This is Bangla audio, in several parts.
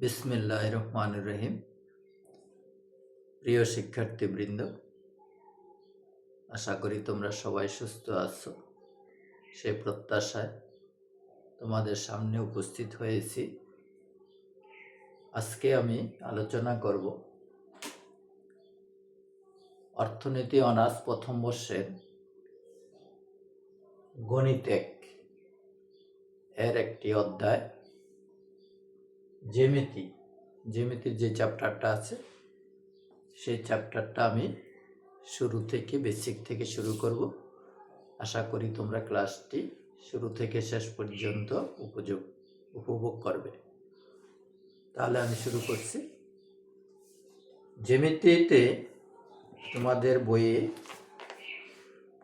বিসমিল্লাহির রহমানির রহিম। প্রিয় শিক্ষার্থীবৃন্দ, আশা করি তোমরা সবাই সুস্থ আছো। সেই প্রত্যাশায় তোমাদের সামনে উপস্থিত হয়েছি। আজকে আমি আলোচনা করব অর্থনীতি অনার্স প্রথম বর্ষের গণিত এক এর একটি অধ্যায় জ্যামিতির যে চ্যাপ্টারটা আছে সেই চ্যাপ্টারটা আমি শুরু থেকে বেসিক থেকে শুরু করব। আশা করি তোমরা ক্লাসটি শুরু থেকে শেষ পর্যন্ত উপভোগ করবে। তাহলে আমি শুরু করছি। জ্যামিতিতে তোমাদের বইয়ে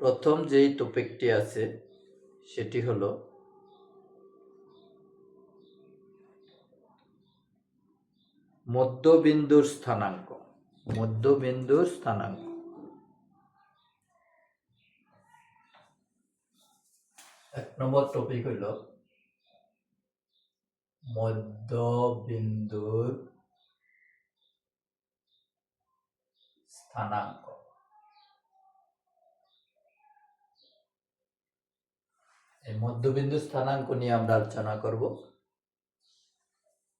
প্রথম যেই টপিকটি আছে সেটি হলো মধ্যবিন্দুর স্থানাঙ্ক। এক নম্বর টপিক হইল মধ্যবিন্দুর স্থানাঙ্ক। এই মধ্যবিন্দু স্থানাঙ্ক নিয়ে আমরা আলোচনা করব।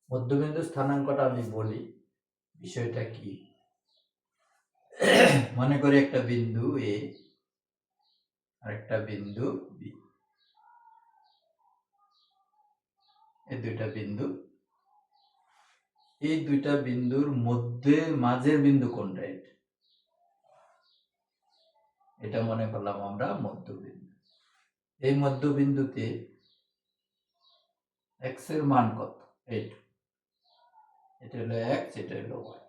মধ্যবিন্দু স্থানাঙ্কটা আমি বলি বিষয়টা কি। মনে করি একটা বিন্দু এ আর একটা বিন্দু বি, এই দুইটা বিন্দুর মধ্যে মাঝের বিন্দু কোনটা? এটা মনে করলাম আমরা মধ্যবিন্দু। এই মধ্যবিন্দুতে এক্স এর মান কত? এটা হলো এক্স, এটা হলো ওয়াই।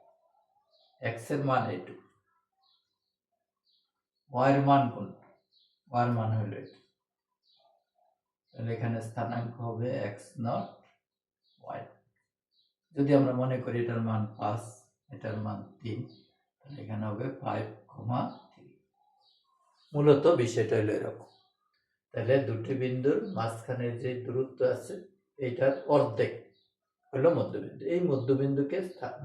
এক্স এর মান এইটু, ওয়াই এর মান কোনটা? ওয়াই এর মান হলো এটা। তাহলে এখানে স্থানাঙ্ক হবে এক্স নট ওয়াই। যদি আমরা মনে করি এটার মান 5, এটার মান 3, তাহলে এখানে হবে 5,3। মূলত বিষয়টা হলো এরকম। তাহলে দুটি বিন্দুর মাঝখানে যে দূরত্ব আছে এইটার অর্ধেক হলো মধ্যবিন্দু। এই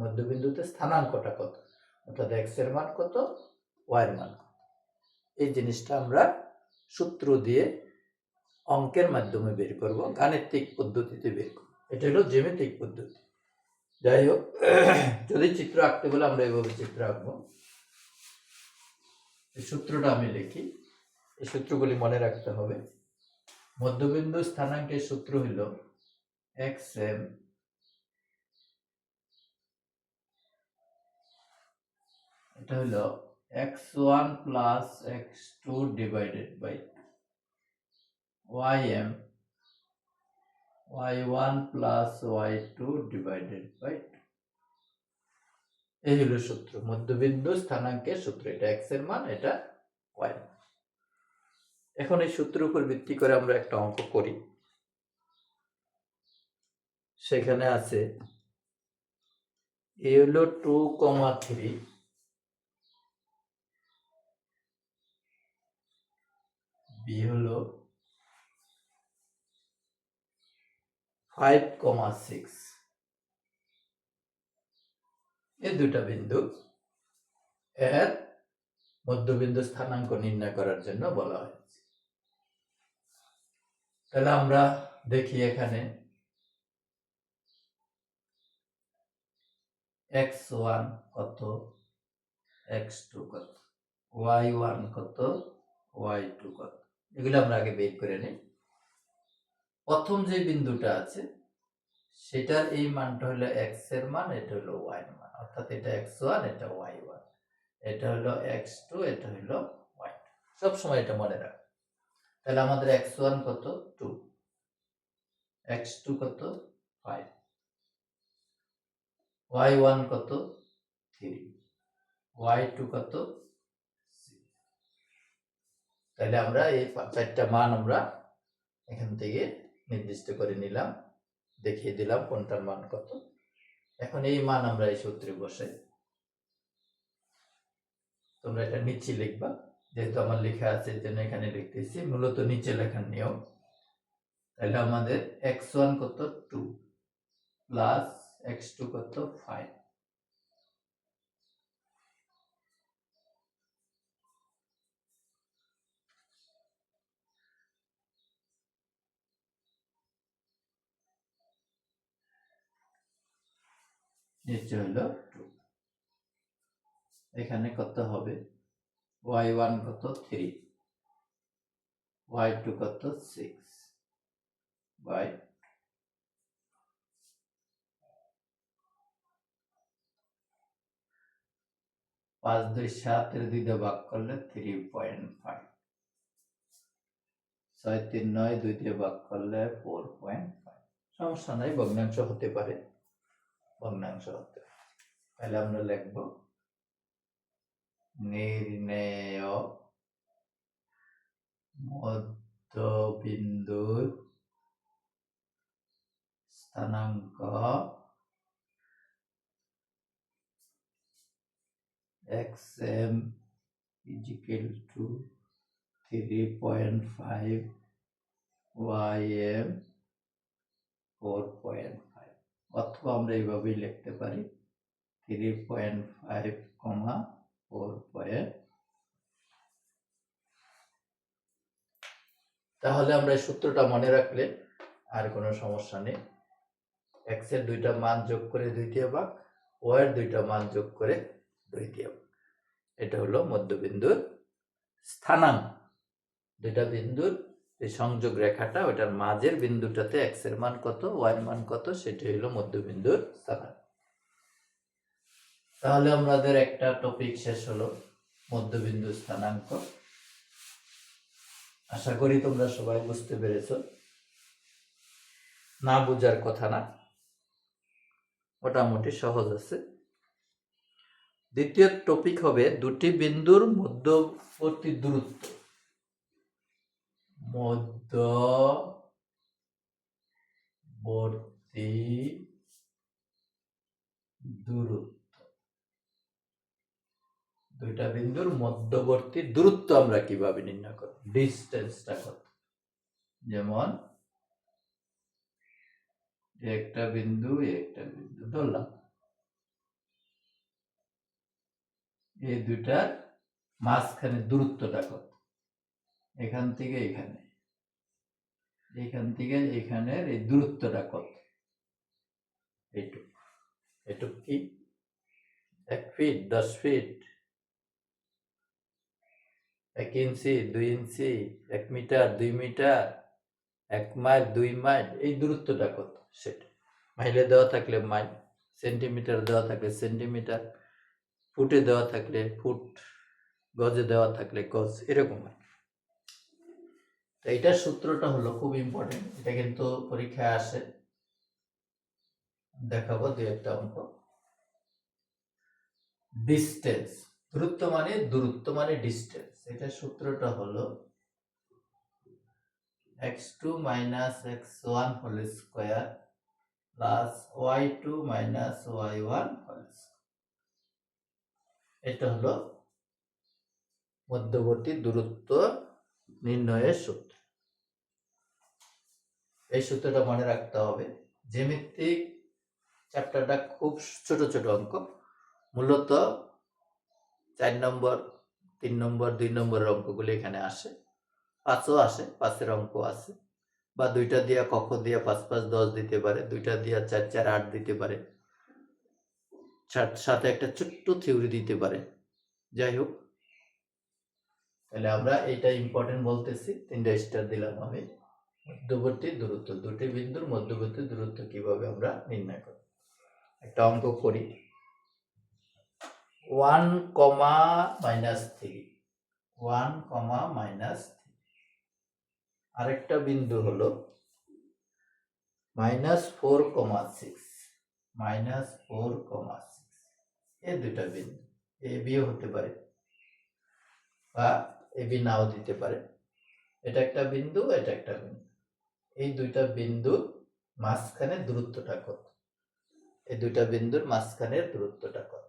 মধ্যবিন্দুতে স্থানাঙ্কটা কত, অর্থাৎ এক্স এর মান কত, ওয়াই এর মান কত, এই জিনিসটা আমরা সূত্র দিয়ে অঙ্কের মাধ্যমে বের করব, গাণিতিক পদ্ধতিতে বের করব। এটা হলো জ্যামিতিক পদ্ধতি। যাই হোক, যদি চিত্র আঁকতে বলে আমরা এভাবে চিত্র আঁকবো। এই সূত্রটা আমি লিখি, এই সূত্রগুলি মনে রাখতে হবে। মধ্যবিন্দু স্থানাঙ্কের সূত্র হইল এক্স এম এটা হলো x1 plus x2 divided by ym y1 plus y2 divided by 2। এই হলো সূত্র, মধ্যবিন্দু স্থানাঙ্কের সূত্র। এটা x এর মান, এটা y এর মান। এখন এই সূত্রের উপর ভিত্তি করে আমরা একটা অঙ্ক করি। সেখানে আছে a হলো 2,3, b হলো 5,6। এই দুটা বিন্দু এর মধ্যবিন্দু স্থানাঙ্ক নির্ণয় করার জন্য বলা হয়েছে। তাহলে আমরা দেখি এখানে x1 কত, x2 কত, y1 কত, y2 কত, এগুলো আমরা আগে বের করে নিই। প্রথম যে বিন্দুটা আছে সেটার এই মানটা হলো x এর মান, এটা হলো y এর মান, অর্থাৎ এটা x1, এটা y1, এটা হলো x2, এটা হলো y2। সব সময় এটা মনে রাখ। তাহলে আমাদের x1 কত 2, x2 কত 5, y1 কত 3, y2 কত 6। তাহলে আমরা এই চারটা মান আমরা এখান থেকে নির্দিষ্ট করে নিলাম, দেখিয়ে দিলাম কোনটার মান কত। এখন এই মান আমরা এই সূত্রে বসাই। তোমরা এটা নিচে লিখবা, যেহেতু আমার লেখা আছে এই জন্য এখানে লিখতেছি, মূলত নিচে লেখার নিয়ম। তাহলে আমাদের x1 কত 2 প্লাস x2 কত 5, নিচে হলো 2, এখানে কত হবে y1 কত 3, y2 কত 6 বাই 5 2 7 এর 2 দিয়ে ভাগ করলে 3.5, 6 3 9 2 দিয়ে ভাগ করলে 4.5। সমস্যা নাই, ভগ্নাংশ হতে পারে, ভগ্নাংশ হতে পারে। তাহলে আমরা লিখব নির্ণেয় মধ্যবিন্দুর স্থানাঙ্ক xm is equal to 3.5, ym 4.5, অথবা আমরা এইভাবেই লিখতে পারি 3.5, 4. তাহলে আমরা এই সূত্রটা মনে রাখলে আর কোনো সমস্যা নেই। x এর দুইটা মান যোগ করে 2 দিয়ে ভাগ, y এর দুইটা মান যোগ করে 2 দিয়ে ভাগ, এটা হলো মধ্যবিন্দুর স্থানাঙ্ক। দুইটা বিন্দুর এই সংযোগ রেখাটা, ওটার মাঝের বিন্দুটাতে x এর মান কত, y এর মান কত, সেটাই হলো মধ্যবিন্দুর স্থানাঙ্ক। তাহলে আমাদের একটা টপিক শেষ হলো, মধ্যবিন্দু স্থানাঙ্ক। আশা করি তোমরা সবাই বুঝতে পেরেছ, না বোঝার কথা না, মোটামুটি সহজ আছে। দ্বিতীয় টপিক হবে দুটি বিন্দুর মধ্যবর্তী দূরত্ব। মধ্যবর্তী দূরত্ব, দুইটা বিন্দুর মধ্যবর্তী দূরত্ব আমরা কিভাবে নির্ণয় করব, ডিসটেন্সটা কত। যেমন একটা বিন্দু একটা বিন্দু ধরলাম, এই দুইটার মাঝখানে দূরত্বটা কত, এখান থেকে এখানে, এখান থেকে এখানের এই দূরত্বটা কত, এইটুকু। এটুকু কি 1 ফিট, 10 ফিট, 1 ইঞ্চি, 2 ইঞ্চি, 1 মিটার, 2 মিটার, 1 মাইল, 2 মাইল, এই দূরত্বটা কত সেটা। মাইলে দেওয়া থাকলে মাইল, সেন্টিমিটার দেওয়া থাকলে সেন্টিমিটার, ফুটে দেওয়া থাকলে ফুট, গজে দেওয়া থাকলে গজ, এরকম আর। তো এইটার সূত্রটা হলো খুব ইম্পর্টেন্ট, এটা কিন্তু পরীক্ষায় আসে, দেখাবো 2-1টা অঙ্ক। ডিস্টেন্স, দূরত্ব মানে ডিস্টেন্স, এটা সূত্রটা হলো x2 minus x1 whole square plus y2 minus y1 whole square। এটা হলো মধ্যবর্তী দূরত্ব নির্ণয়ের সূত্র। এই সূত্রটা মনে রাখতে হবে। জ্যামিতিক চ্যাপ্টারটা খুব ছোট ছোট অঙ্ক, মূলত 4 নম্বর, 3 নম্বর, 2 নম্বরের অঙ্কগুলো এখানে আসে, 5ও আসে, 5-এর অঙ্ক আছে, বা 2টা দিয়া কক্ষ দিয়া 5 5 10 দিতে পারে, 2টা দিয়া 4 4 8 দিতে পারে, সাথে একটা ছোট্ট থিওরি দিতে পারে। যাই হোক, তাহলে আমরা এইটা ইম্পর্টেন্ট বলতেছি, 3টা স্টার দিলাম আমি। মধ্যবর্তী দূরত্ব, দুটি বিন্দুর মধ্যবর্তী দূরত্ব কিভাবে আমরা নির্ণয় করব। একটা অঙ্ক করি, 1, -3, 1, -3। আরেকটা বিন্দু হলো -4,6, -4,6। এই দুইটা বিন্দু এ বিও হতে পারে বা এ বি নাও দিতে পারে। এটা একটা বিন্দু, এটা একটা বিন্দু। এই দুইটা বিন্দুর মাঝখানে দূরত্বটা কত, এই দুইটা বিন্দুর মাঝখানের দূরত্বটা কত।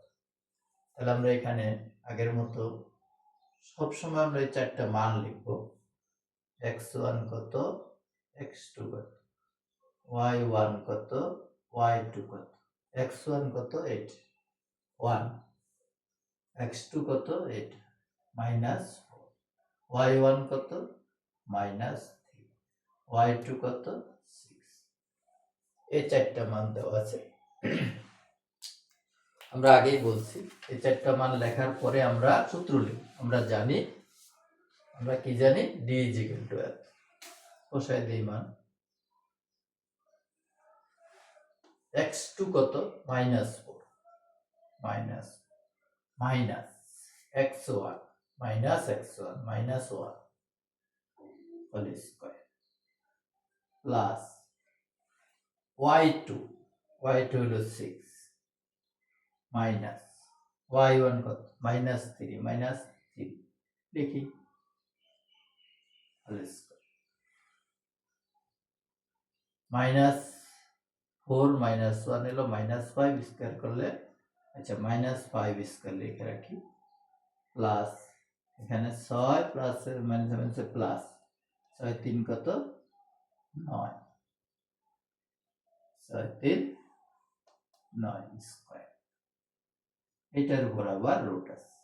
তাহলে আমরা এখানে আগের মতো সবসময় আমরা এই 4টা মান লিখব। x1 কত, x2 কত, y1 কত, y2 কত, x1 কত 8 1 x2 কত 8 মাইনাস y1 কত মাইনাস 3 y2 কত 6 এই চারটা মান দেওয়া আছে। আমরা আগেই বলছি এই চারটা মান লেখার পরে আমরা সূত্র লিখব। আমরা জানি আমরা কি জানি d = f বসাই দেই মান x2 কত minus 4 minus minus x1 minus x1 minus 1 whole square plus y2 হলো 6 মাইনাস y1 কত মাইনাস 3 লিখি হোল স্কয়ার মাইনাস 4 মাইনাস 1 হলো মাইনাস 5 স্কয়ার করলে আচ্ছা মাইনাস 5 স্কয়ার লিখে রাখি প্লাস এখানে 6 প্লাস মাইনাস প্লাস 6 3 কত 9 6 3 9 স্কয়ার এটার উপর আবার রুট আছে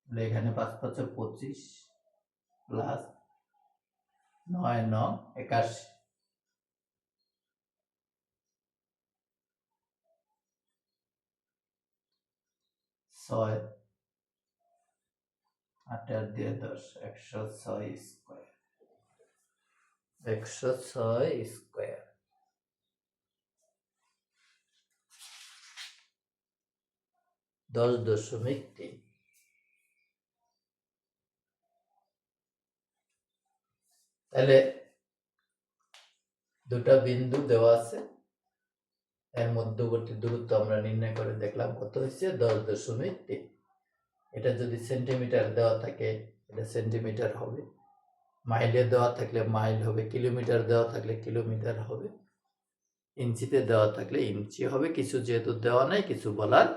এখানে 5 5 25 প্লাস 9 9 81 6 8 দিয়ে 10 106 স্কয়ার 106 স্কয়ার 10.3 তাহলে দুটা বিন্দু দেওয়া আছে এর মধ্যবর্তী দূরত্ব আমরা নির্ণয় করে দেখলাম কত হয়েছে 10.3 এটা যদি সেন্টিমিটার দেওয়া থাকে এটা সেন্টিমিটার হবে মাইলে দেওয়া থাকলে মাইল হবে কিলোমিটার দেওয়া থাকলে কিলোমিটার হবে ইঞ্চিতে দেওয়া থাকলে ইঞ্চি হবে কিছু যেহেতু দেওয়া নাই কিছু বলার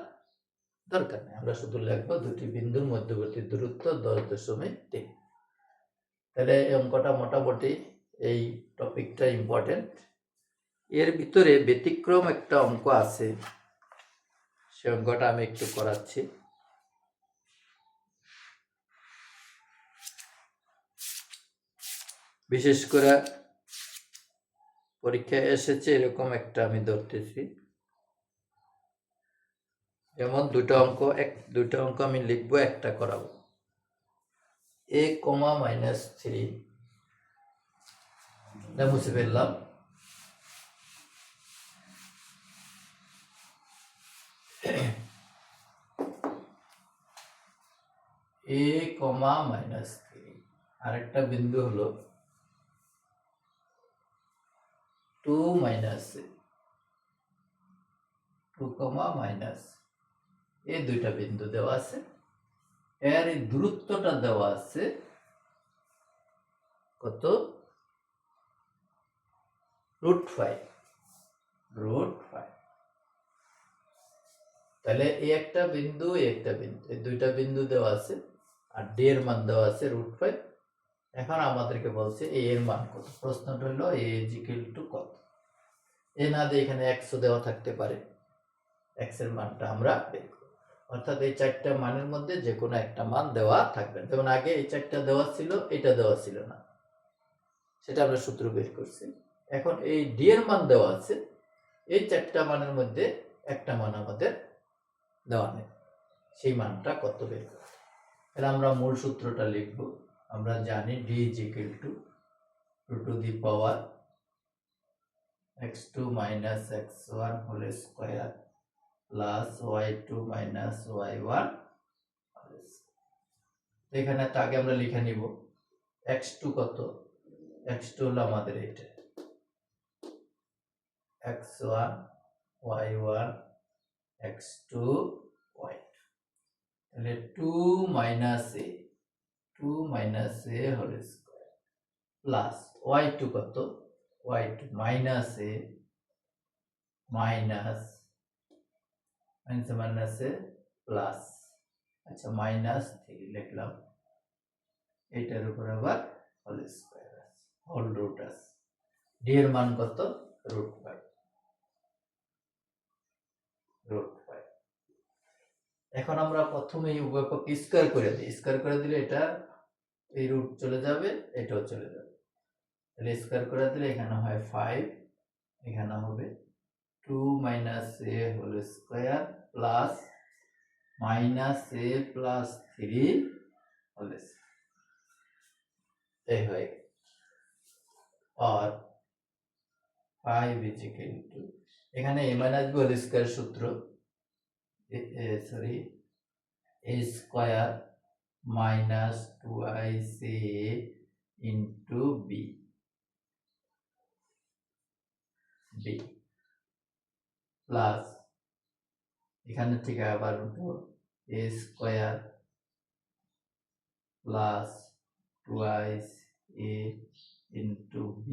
দরকার নেই আমরা শুধু লিখবো দুটি বিন্দুর মধ্যবর্তী দূরত্ব 10.3 তাহলে এই অঙ্কটা মোটামুটি এই টপিকটা ইম্পর্টেন্ট এর ভিতরে ব্যতিক্রম একটা অঙ্ক আছে সে অঙ্কটা আমি একটু করাচ্ছি বিশেষ করে পরীক্ষায় এসেছে এরকম একটা আমি ধরতেছি যেমন দুটো অঙ্ক আমি লিখবো একটা করাবো a, -3 মুছে ফেললাম a, -3 আরেকটা বিন্দু হলো 2 এই দুইটা বিন্দু দেওয়া আছে এর এই দূরত্বটা দেওয়া আছে কত √5 তাহলে এই একটা বিন্দু এই দুইটা বিন্দু দেওয়া আছে আর d এর মান দেওয়া আছে √5 এখন আমাদেরকে বলছে a এর মান কত প্রশ্নটা হলো a = কত এ না দিয়ে এখানে x দেওয়া থাকতে পারে x এর মানটা আমরা বের করব অর্থাৎ এই চারটা মানের মধ্যে যে কোনো একটা মান দেওয়া থাকবে যেমন আগে এই চারটা দেওয়া ছিল এটা দেওয়া ছিল না সেটা আমরা সূত্র বের করছি এখন এই d এর মান দেওয়া আছে এই চারটা মানের মধ্যে একটা মান আমাদের দেওয়া নেই সেই মানটা কত বের করতে তাহলে আমরা মূল সূত্রটা লিখব আমরা জানি d = 2 to the power x2 - x1 whole square plus y2 - y1 এখানে আগে আমরা লিখে নিব x2 কত x2 হলো আমাদের এটা x1 y1 x2 y2 তাহলে 2 - a whole square plus y2 কত y2 - a মাইনাস প্লাস আচ্ছা -3 লিখলাম এটার উপর আবার হোল স্কয়ার আছে হোল রুট আছে d এর মান কত √5 √5। এখন আমরা প্রথমে এই উভয়পক্ষ স্কয়ার করে দিই। স্কয়ার করে দিলে এটা এই রুট চলে যাবে, এটাও চলে যাবে। তাহলে স্কয়ার করে দিলে এখানে হয় 5, এখানে হবে 2 - a whole square plus -a plus 3 whole square. এই হয় আর 5 ইজ ইকুয়াল টু, এখানে a - b হোল স্কয়ার সূত্র, sorry a square minus 2ic into b plus এখানে থেকে আবার a square plus 2ic into b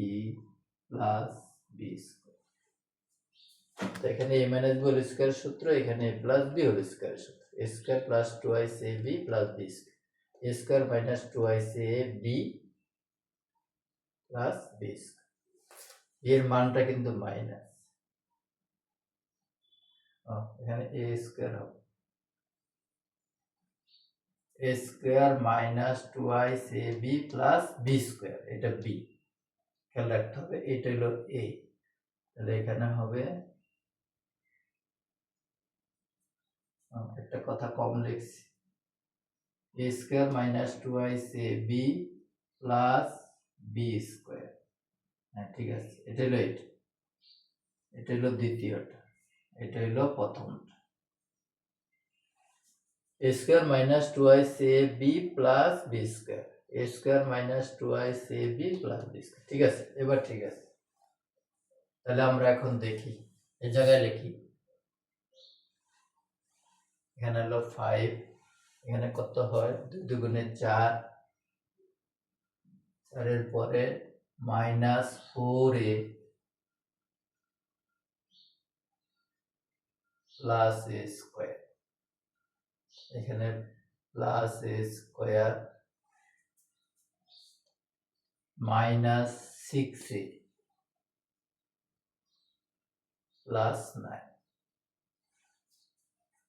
plus b square. এখানে a - b হোল স্কয়ার সূত্র, এখানে a প্লাস b হোল স্কয়ার সূত্র, a square plus 2ic plus b square, a square minus 2ic plus b square. এর মানটা কিন্তু মাইনাস, এখানে a স্কয়ার হবে a square minus 2ic plus b square, এটা b, খেয়াল রাখতে হবে, এটা হলো a। তাহলে এখানে হবে, একটা কথা কম লিখছি, a square minus 2ic plus b square. হ্যাঁ ঠিক আছে, এটা হলো এটা হলো দ্বিতীয়টা, এটা হলো প্রথমটা, a square minus 2ic plus b square, a square minus 2ic plus b square. ঠিক আছে, এবার ঠিক আছে। তাহলে আমরা এখন দেখি, এই জায়গায় লিখি, এখানে হলো 5, এখানে কত হয় 2 দুগুণে 4, 4 এর পরে minus 4a plus a square, এখানে plus a square minus 6a plus 9।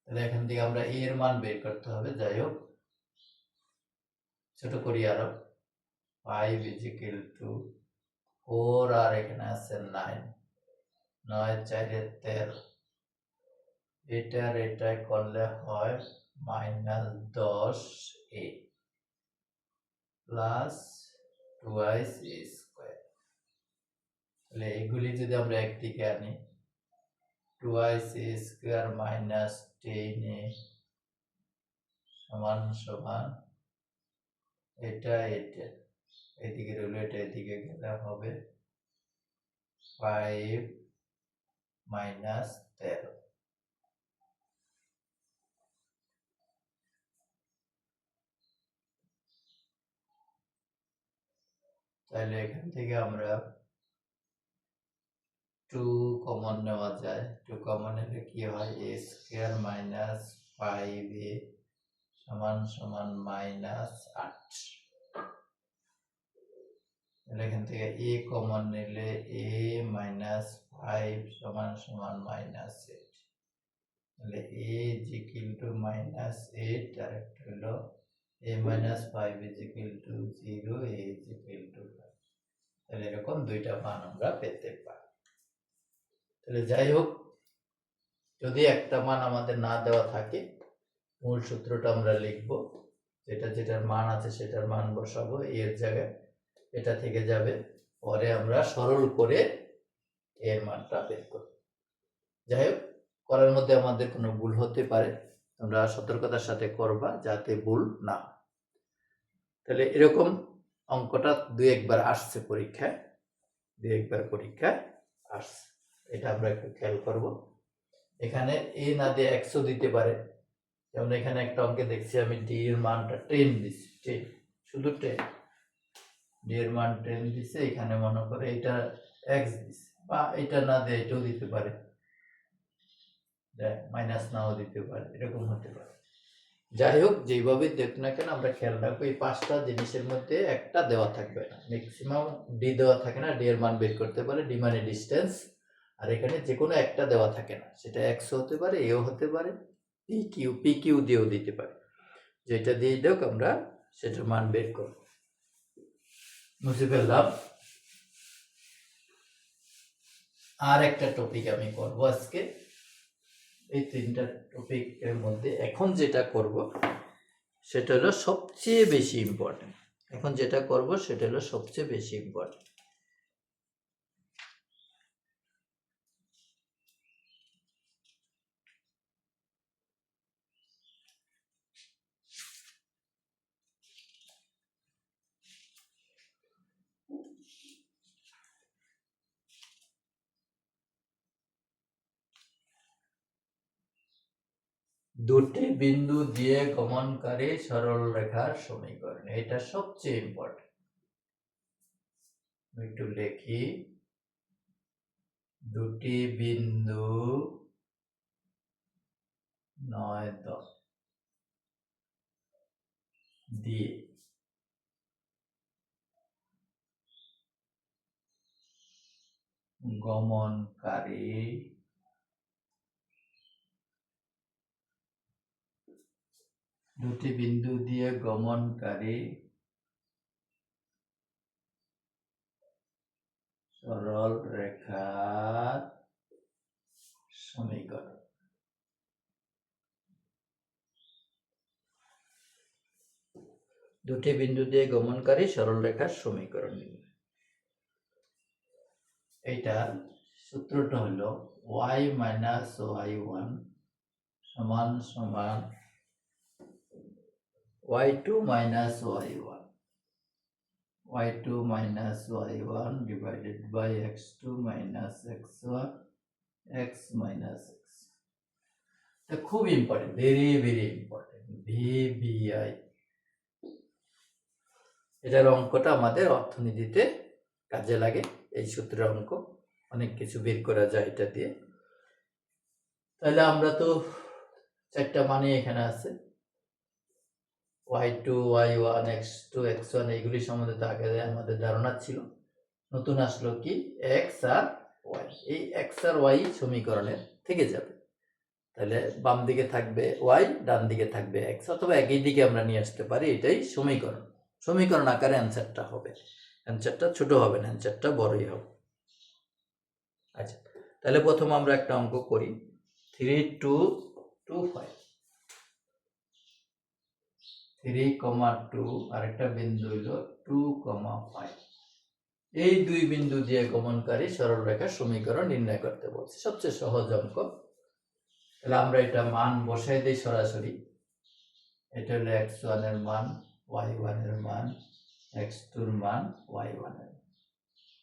তাহলে এখান থেকে আমরা a এর মান বের করতে হবে। যাই হোক, ছোট করি আরো, 5 ইজ ইকুয়াল টু 4 আর এখানে আছে 9, 9 4 এর 13, এটা করলে হয় minus 10a plus 2ic square. তাহলে এগুলি যদি আমরা একদিকে আনি, 2ic স্কয়ার মাইনাস 10a সমান সমান এটা এদিকে রইল, এটা এদিকে গেলে হবে 5 মাইনাস 13। তাহলে এখান থেকে আমরা 2 কমন নেওয়া যায়, 2 কমন নিলে কি হয়, a স্কয়ার মাইনাস 5a সমান সমান মাইনাস 8। তাহলে এখান থেকে a কমন নিলে a মাইনাস 5 সমান সমান মাইনাস 8। তাহলে a is equal two minus 8, আর একটা হলো a minus 5 is equal two 0, a is equal two 5। তাহলে এরকম দুইটা মান আমরা পেতে পারি। তাহলে যাই হোক, যদি একটা মান আমাদের না দেওয়া থাকে, মূল সূত্রটা আমরা লিখব, যেটার মান আছে সেটার মান বসাবো এর জায়গায়, এটা থেকে যাবে, পরে আমরা সরল করে এর মানটা বের করব। যাই হোক, করার মধ্যে আমাদের কোনো ভুল হতে পারে, তোমরা সতর্কতার সাথে করবা যাতে ভুল না। তাহলে এরকম অঙ্কটা 2-1 আসছে পরীক্ষায়, 2-1 পরীক্ষায় আসছে, এটা আমরা একটু খেয়াল করব। এখানে a না দিয়ে 100 দিতে পারে, যেমন এখানে একটা অঙ্কে দেখছি আমি d এর মানটা 10 দিছি, 10 শুধু 10, d এর মান 10 দিছে, এখানে মনে করে এটা x দিছে, বা এটা না দিয়ে এটাও দিতে পারে, মাইনাস নাও দিতে পারে, এরকম হতে পারে। যাই হোক, যেভাবে দেখ না কেন আমরা খেয়াল রাখবো এই 5টা জিনিসের মধ্যে একটা দেওয়া থাকবে না, ম্যাক্সিমাম d দেওয়া থাকে না, d এর মান বের করতে পারে, d মানে ডিসটেন্স, আর এখানে যে কোনো একটা দেওয়া থাকে না, সেটা এক্স হতে পারে, এও হতে পারে, পি কিউ দিয়েও দিতে পারে। যেটা দিয়ে দেখ আমরা সেটার মান বের করব। বুঝে ফেললাম। আর একটা টপিক আমি করব আজকে। এই তিনটা টপিকের মধ্যে এখন যেটা করব সেটা হলো সবচেয়ে বেশি ইম্পর্টেন্ট। এখন যেটা করব সেটা হলো সবচেয়ে বেশি ইম্পর্টেন্ট। দুটি বিন্দু দিয়ে গমনকারী সরল রেখার সমীকরণ, এটা সবচেয়ে ইম্পর্টেন্ট। একটু লিখি, দুটি বিন্দু 9, 10 দিয়ে গমনকারী দুটি বিন্দু দিয়ে গমনকারী সরল রেখার সমীকরণ। দুটি বিন্দু দিয়ে গমনকারী সরল রেখার সমীকরণ। এইটা সূত্রটা হলো y মাইনাস y1 সমান সমান y2 minus y1, y2 minus y1 divided by x2 minus x1 x minus x। এটা খুব important, very very important, VVI. এটার অঙ্কটা আমাদের অর্থনীতিতে কাজে লাগে। এই সূত্রের অঙ্ক অনেক কিছু বের করা যায় এটা দিয়ে। তাহলে আমরা তো চারটা মানে এখানে আছে, y2 y1 x2 x1, এইগুলি সম্বন্ধে তো আগে আমাদের ধারণা ছিল। নতুন আসলো কি x আর y। এই x আর y সমীকরণের থেকে যাবে। তাহলে বাম দিকে থাকবে y, ডান দিকে থাকবে x, অথবা একই দিকে আমরা নিয়ে আসতে পারি। এটাই সমীকরণ। সমীকরণ আকারে অ্যান্সারটা হবে। অ্যান্সারটা ছোট হবে না, অ্যান্সারটা বড়ই হবে। আচ্ছা, তাহলে প্রথম আমরা একটা অঙ্ক করি। 3, 2, 2, 5, 3, 2, আরেকটা বিন্দু হইল 2, 5। এই দুই বিন্দু দিয়ে গমনকারী সরল রেখার সমীকরণ নির্ণয় করতে বলছে। সবচেয়ে সহজ অঙ্ক। তাহলে আমরা এটা মান বসাই দিই সরাসরি। এটা হলো x1 এর মান, y1 এর মান, x2 এর মান, y1 এর।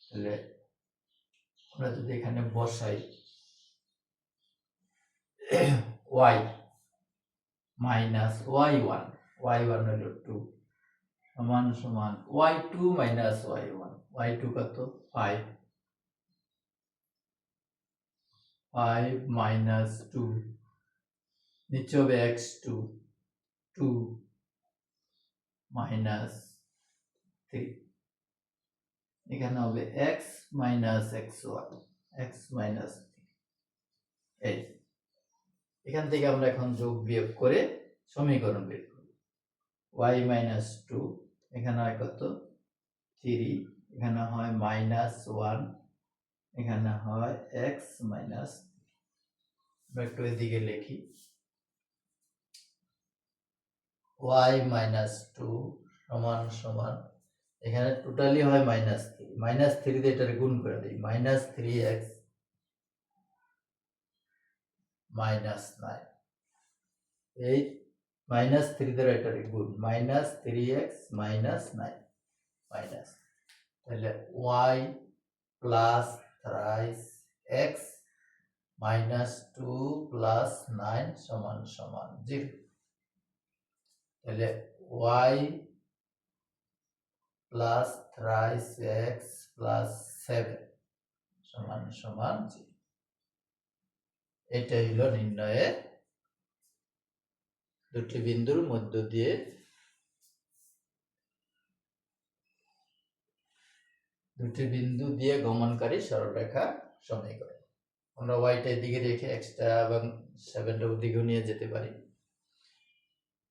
তাহলে আমরা যদি এখানে বসাই y মাইনাস y1, y1 হলো 2 সমান সমান y2 মাইনাস y1, y2 কত 5, 5 মাইনাস 2, নিচে হবে x2 2 মাইনাস 3, এখানে হবে x minus x1, x minus 3। এই এখান থেকে আমরা এখন যোগ বিয়োগ করে সমীকরণ বের করব। y মাইনাস 2, এখানে হয় কত 3, এখানে হয় মাইনাস 1, এখানে হয় x মাইনাস। আমরা একটু এদিকে লিখি, y মাইনাস 2 সমান সমান, এখানে টোটালি হয় মাইনাস 3, মাইনাস 3 দিয়ে এটাকে গুণ করে দিই, মাইনাস 3x মাইনাস 9। এই মাইনাস 3 দ্বারা এটাকে গুণ, মাইনাস 3x মাইনাস 9 মাইনাস। তাহলে y plus thrice x minus 2 plus 9 সমান সমান 0। তাহলে y plus thrice x plus 7 সমান সমান 0। এটাই হলো নির্ণয়ের দুটি বিন্দুর মধ্য দিয়ে গমনকারী সরলরেখার সমীকরণ। আমরা ওয়াইটা এদিকে রেখে এক্সটা এবং 7টা ওদিকেও নিয়ে যেতে পারি।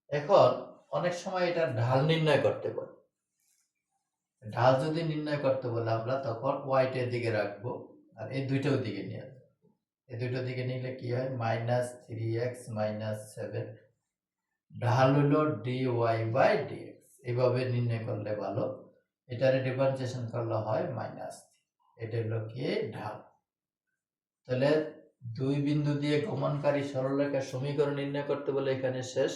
এখন অনেক সময় এটা ঢাল নির্ণয় করতে বলে। ঢাল যদি নির্ণয় করতে বলে আমরা তখন ওয়াইটা এদিকে রাখবো আর এই দুইটা ওদিকে নিয়ে আসবো। এই দুইটা দিকে নিলে কি হয়, -3x - 7 ঢাল হলো dy বাই dx। এইভাবে নির্ণয় করলে ভালো। এটারে ডিফারেন্সিয়েশন করলে হয় -3। এটা হলো কি ঢাল। তাহলে দুই বিন্দু দিয়ে গমনকারী সরলরেখার সমীকরণ নির্ণয় করতে বলে এখানে শেষ।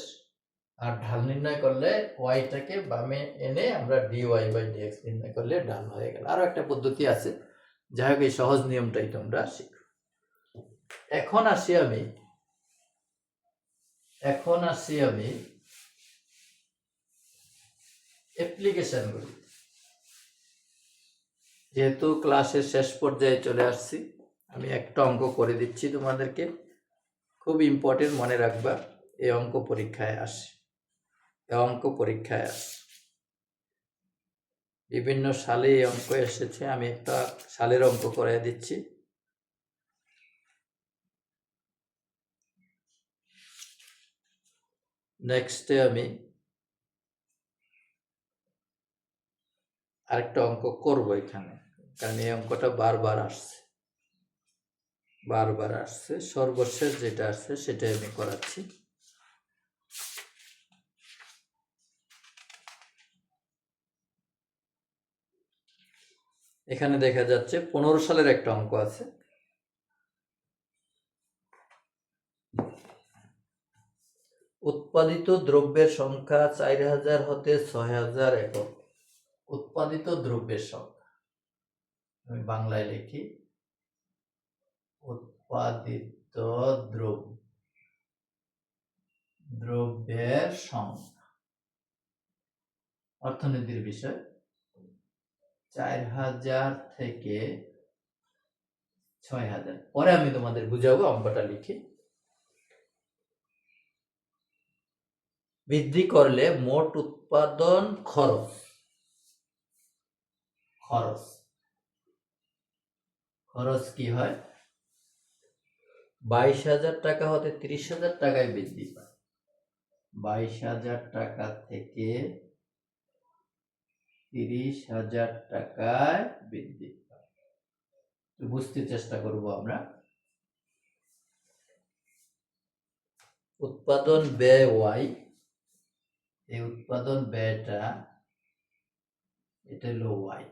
আর ঢাল নির্ণয় করলে ওয়াইটাকে বামে এনে আমরা dy বাই dx নির্ণয় করলে ঢাল হয়ে গেল। আরো একটা পদ্ধতি আছে, যাই হোক এই সহজ নিয়মটাই তোমরা শিখো। এখন আসি আমি অ্যাপ্লিকেশনগুলি। যেহেতু ক্লাসের শেষ পর্যায়ে চলে আসছি, আমি একটা অঙ্ক করে দিচ্ছি তোমাদেরকে, খুব ইম্পর্টেন্ট, মনে রাখবা। এই অঙ্ক পরীক্ষায় আসে, বিভিন্ন সালে এই অঙ্ক এসেছে। আমি একটা সালের অঙ্ক করে দিচ্ছি। নেক্সটে আমি আরেকটা অঙ্ক করব এখানে, কারণ এই অঙ্কটা বারবার আসছে। সর্বশেষ যেটা আসছে সেটাই আমি করাচ্ছি। এখানে দেখা যাচ্ছে 15 সালের একটা অঙ্ক আছে। উৎপাদিত দ্রব্যের সংখ্যা 4000 হতে 6000 একক। উৎপাদিত দ্রব্যের সংখ্যা, আমি বাংলায় লিখি, উৎপাদিত দ্রব্যের সংখ্যা, অর্থনীতির বিষয়, 4000 থেকে 6000। পরে আমি তোমাদের বুঝাবো, অঙ্কটা লিখি। বৃদ্ধি করলে মোট উৎপাদন খরচ কি হয়, 22,000 টাকা হতে 30,000 টাকায় বৃদ্ধি পায়। 22,000 টাকা থেকে 30,000 টাকায় বৃদ্ধি পায়। বুঝতে চেষ্টা করব আমরা। উৎপাদন ব্যয় ওয়াই, এই উৎপাদন ব্যয়টা এটা হলো ওয়াই,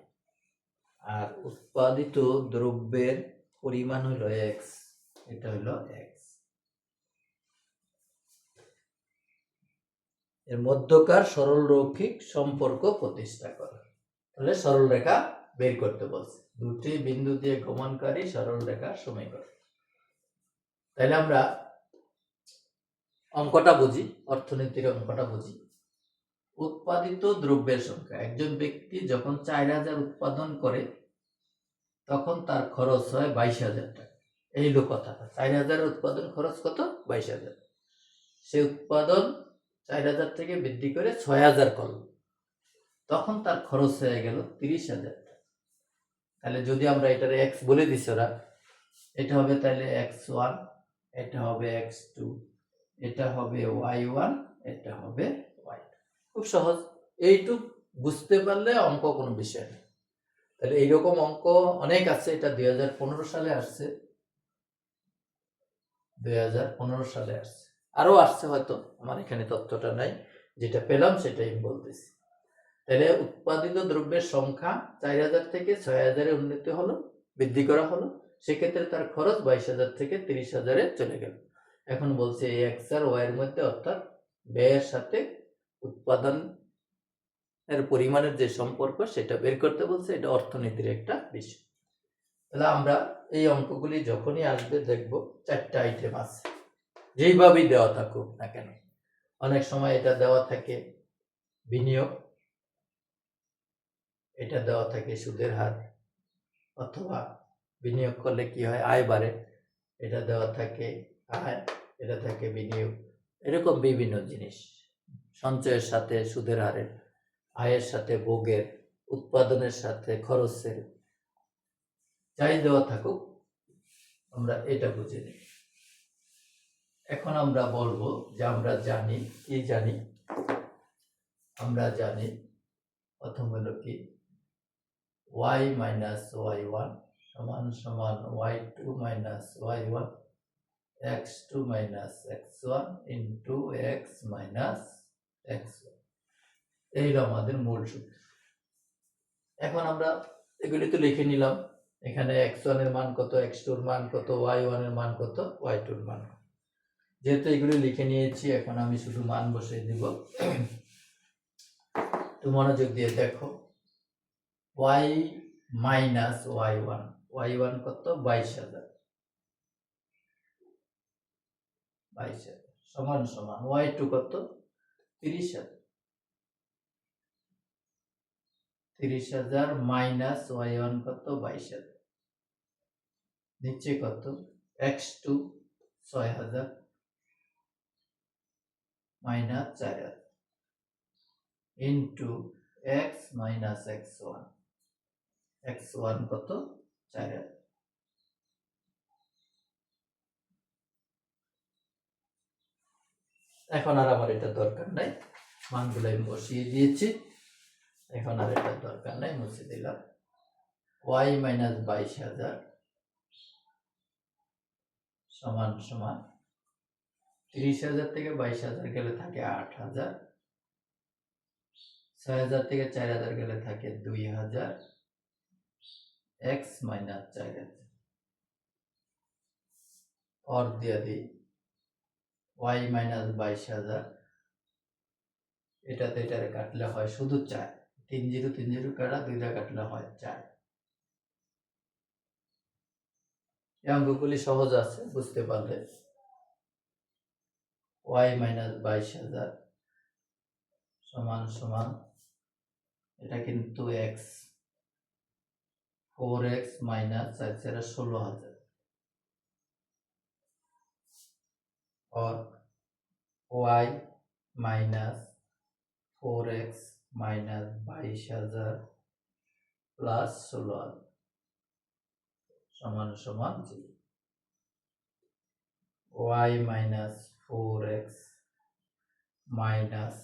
আর উৎপাদিত দ্রব্যের পরিমাণ হলো এক্স, এটা হলো এক্স। এর মধ্যকার সরলরৈখিক সম্পর্ক প্রতিষ্ঠা করা। তাহলে সরলরেখা বের করতে বলছে, দুটি বিন্দু দিয়ে গমনকারী সরলরেখার সমীকরণ। তাহলে আমরা অঙ্কটা বুঝি, অর্থনীতির অঙ্কটা বুঝি। উৎপাদিত দ্রব্যের সংখ্যা, একজন ব্যক্তি যখন 4000 উৎপাদন করে তখন তার খরচ হয় 22,000 টাকা। এই হলো কথাটা, 4000 উৎপাদন খরচ কত, 22,000। সে উৎপাদন 4000 থেকে বৃদ্ধি করে 6000 করল, তখন তার খরচ হয়ে গেল 30,000 টাকা। তাহলে যদি আমরা এটার এক্স বলে দিছি ওরা, এটা হবে তাহলে x1, এটা হবে x2, এটা হবে y1, এটা হবে y2। খুব সহজ, এইটুক বুঝতে পারলে অঙ্ক কোনো বিষয় নেই। তাহলে এইরকম অঙ্ক অনেক আছে। এটা 2015 সালে আসছে, 2015 সালে আসছে, আরো আসছে হয়তো, আমার এখানে তথ্যটা নাই, যেটা পেলাম সেটাই বলতেছি। তাহলে উৎপাদিত দ্রব্যের সংখ্যা 4000 থেকে 6000 উন্নীত হলো, বৃদ্ধি করা হলো, সেক্ষেত্রে তার খরচ 22,000 থেকে 30,000 চলে গেল। এখন বলছে এই এক্স আর ওয়াই এর মধ্যে, অর্থাৎ ব্যয়ের সাথে উৎপাদন এর পরিমাণের যে সম্পর্ক সেটা বের করতে বলছে। এটা অর্থনীতির একটা বিষয়। তাহলে আমরা এই অঙ্কগুলি যখনই আসবে দেখব 4টা আইটেম আছে, যেইভাবেই দেওয়া থাকুক না কেন। অনেক সময় এটা দেওয়া থাকে বিনিয়োগ, এটা দেওয়া থাকে সুদের হার, অথবা বিনিয়োগ করলে কি হয়, আয় বাড়ে, এটা দেওয়া থাকে আয়, এটা থাকে বিনিয়োগ। এরকম বিভিন্ন জিনিস, সঞ্চয়ের সাথে সুদের হারের, আয়ের সাথে ভোগের, উৎপাদনের সাথে খরচের, যাই দেওয়া থাকুক আমরা এটা বুঝে নিই। এখন আমরা বলবো যে আমরা জানি কি জানি, আমরা জানি প্রথম হলো কি y minus y1 সমান সমান y2 minus y1 x2 minus x1 into x minus x1, এইটা আমাদের মূল সূত্র। এখন আমরা এগুলি তো লিখে নিলাম, এখানে x1 এর মান কত, x2 এর মান কত, y1 এর মান কত, y2 এর মান কত। যেহেতু এগুলি লিখে নিয়েছি, এখন আমি শুধু মান বসিয়ে দিব। তো মনোযোগ দিয়ে দেখো, y minus y1, y1 কত 22,000, 22,000 সমান সমান y2 কত 30,000, 30,000 মাইনাস y1 কত 22,000, নিচে কত x2 6,000 minus 4,000 into x minus x1, x1 কত 4,000। এখন আর আমার এটা দরকার নাই, মানগুলো আমি বসিয়ে দিয়েছি, এখন আর এটা দরকার নাই, মুছে দিলাম। y মাইনাস 22,000 সমান সমান 30,000 থেকে 22,000 গেলে থাকে 8,000, 6,000 থেকে 4,000 গেলে থাকে 2,000, x মাইনাস 4,000 और দিয়ে দিই y মাইনাস 22,000, এটাতে এটারে কাটলে হয় শুধু 4, 3 0 3 0 কাটা, 2টা কাটলে হয় 4। এই অঙ্কগুলি সহজ আছে, বুঝতে পারলে। y মাইনাস 22,000 সমান সমান, এটা কিন্তু x, 4x মাইনাস 4 16,000 और y minus 4x minus 22,000 plus 16,000 समान समान 0। y माइनस 4x माइनस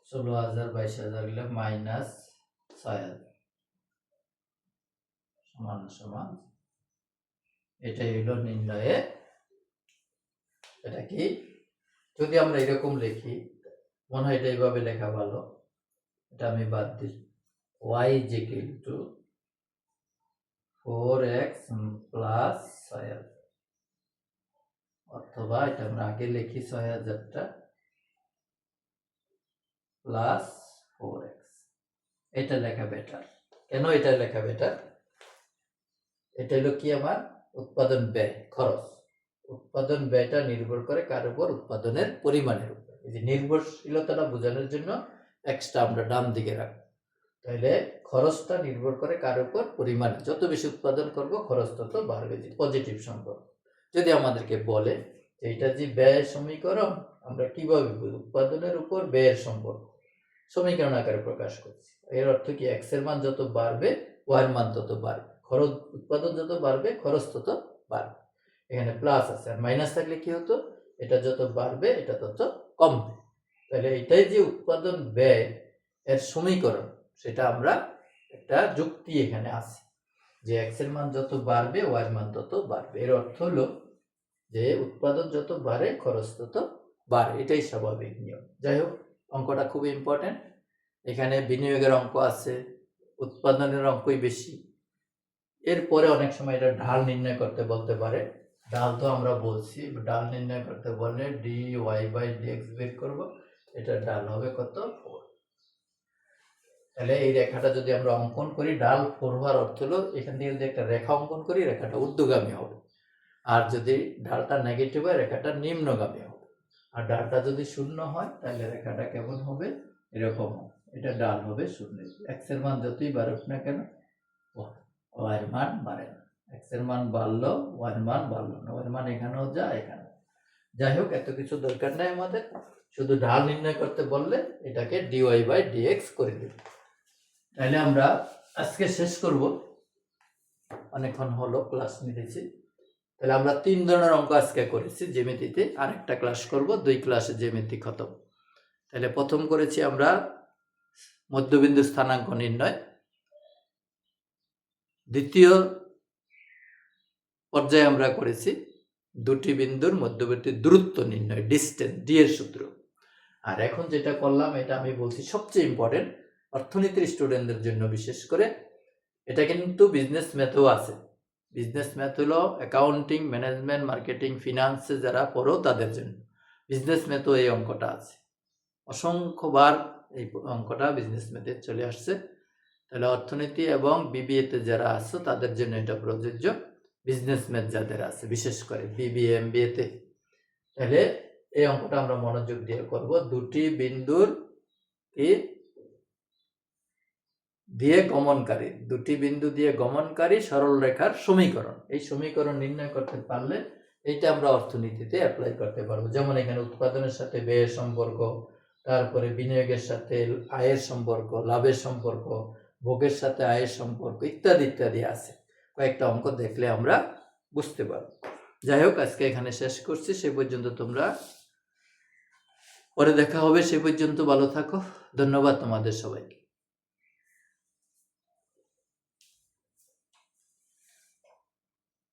16,000 22,000 গেলে মাইনাস 6,000 সমান সমান, এটাই হলো নির্ণয়ে। এটা কি, যদি আমরা এরকম লিখি, মনে হয় এটা এইভাবে লেখা ভালো, এটা আমি বাদ দিই। y is equal to 4x plus 6,000, অথবা এটা আমরা আগে লিখি 6,000টা প্লাস 4x, এটা লেখা বেটার। কেন এটা লেখা বেটার? এটা হলো কি, আমার উৎপাদন ব্যয়, খরচ। উৎপাদন ব্যয়টা নির্ভর করে কার উপর? উৎপাদনের পরিমাণের উপর। এই যে নির্ভরশীলতাটা বোঝানোর জন্য এক্সট্রা আমরা ডান দিকে রাখবো। তাহলে খরচটা নির্ভর করে কার উপর? পরিমাণ। যত বেশি উৎপাদন করব খরচ তত বাড়বে, যে পজিটিভ সম্পর্ক। যদি আমাদেরকে বলে এইটা যে ব্যয় সমীকরণ, আমরা কিভাবে বুঝব? উৎপাদনের উপর ব্যয়ের সম্পর্ক সমীকরণ আকারে প্রকাশ করছি। এর অর্থ কি, এক্স এর মান যত বাড়বে ওয়াই এর মান তত বাড়বে, খরচ উৎপাদন যত বাড়বে খরচ তত বাড়বে। এখানে প্লাস আছে, আর মাইনাস থাকলে কি হতো? এটা যত বাড়বে এটা তত কমবে। তাহলে এটাই যে উৎপাদন ব্যয় এর সমীকরণ, সেটা আমরা একটা যুক্তি এখানে আছে যে এক্স এর মান যত বাড়বে ওয়াই এর মান তত বাড়বে। এর অর্থ হলো যে উৎপাদন যত বাড়ে খরচ তত বাড়ে, এটাই স্বাভাবিক নিয়ম। যাই হোক, অঙ্কটা খুব ইম্পর্টেন্ট। এখানে বিনিয়োগের অঙ্ক আছে, উৎপাদনের অঙ্কই বেশি। এরপরে অনেক সময় এটা ঢাল নির্ণয় করতে বলতে পারে। ঢাল তো আমরা বলছি, ঢাল নির্ণয় করতে বললে dy বাই dx বের করব, এটা ঢাল হবে কত? 4। তাহলে এই রেখাটা যদি আমরা অঙ্কন করি, ঢাল 4 হওয়ার অর্থ হলো এখান থেকে যদি একটা রেখা অঙ্কন করি, রেখাটা ঊর্ধ্বগামী হবে। আর যদি ঢালটা নেগেটিভ হয়, রেখাটা নিম্নগামী হবে। আর ঢালটা যদি শূন্য হয়, তাহলে রেখাটা কেমন হবে? এরকম হবে। এটা ঢাল হবে 0। এক্স এর মান যতই বাড়ুক না কেন, ওয়াই এর মান বাড়ে না। এক্স এর মান বাড়লো, ওয়াই এর মান বাড়লো না, ওয়াই এর মান এখানেও যা এখানে। যাই হোক, এত কিছু দরকার নাই আমাদের, শুধু ঢাল নির্ণয় করতে বললে এটাকে dy বাই dx করে দেব। তাহলে আমরা আজকে শেষ করব, অনেকক্ষণ হলো ক্লাস নিতেছি। তাহলে আমরা 3 ধরনের অঙ্ক আজকে করেছি জ্যামিতিতে, আরেকটা ক্লাস করব, 2 ক্লাসে জ্যামিতি খতম। তাহলে প্রথম করেছি আমরা মধ্যবিন্দু স্থানাঙ্ক নির্ণয়, দ্বিতীয় পর্যায়ে আমরা করেছি দুটি বিন্দুর মধ্যবর্তী দূরত্ব নির্ণয়, ডিস্টেন্স, ডি এর সূত্র। আর এখন যেটা করলাম এটা আমি বলছি সবচেয়ে ইম্পর্টেন্ট অর্থনীতির স্টুডেন্টদের জন্য, বিশেষ করে এটা কিন্তু বিজনেস ম্যাথও আছে। বিজনেস ম্যাথ হলো অ্যাকাউন্টিং, ম্যানেজমেন্ট, মার্কেটিং, ফিনান্সে যারা পড়ো তাদের জন্য বিজনেস ম্যাথও এই অঙ্কটা আছে। অসংখ্যবার এই অঙ্কটা বিজনেস ম্যাথে চলে আসছে। তাহলে অর্থনীতি এবং বিবিএতে যারা আছো তাদের জন্য এটা প্রযোজ্য, বিজনেস ম্যাথ যাদের আছে বিশেষ করে বিবিএ এমবিএতে। তাহলে এই অঙ্কটা আমরা মনোযোগ দিয়ে করব। দুটি বিন্দুর দিয়ে গমনকারী সরল রেখার সমীকরণ, এই সমীকরণ নির্ণয় করতে পারলে এইটা আমরা অর্থনীতিতে অ্যাপ্লাই করতে পারবো। যেমন এখানে উৎপাদনের সাথে ব্যয়ের সম্পর্ক, তারপরে বিনিয়োগের সাথে আয়ের সম্পর্ক, লাভের সম্পর্ক, ভোগের সাথে আয়ের সম্পর্ক, ইত্যাদি ইত্যাদি আছে। কয়েকটা অঙ্ক দেখলে আমরা বুঝতে পারবো। যাই হোক, আজকে এখানে শেষ করছি। সে পর্যন্ত তোমরা পরে দেখা হবে। সে পর্যন্ত ভালো থাকো। ধন্যবাদ তোমাদের সবাইকে।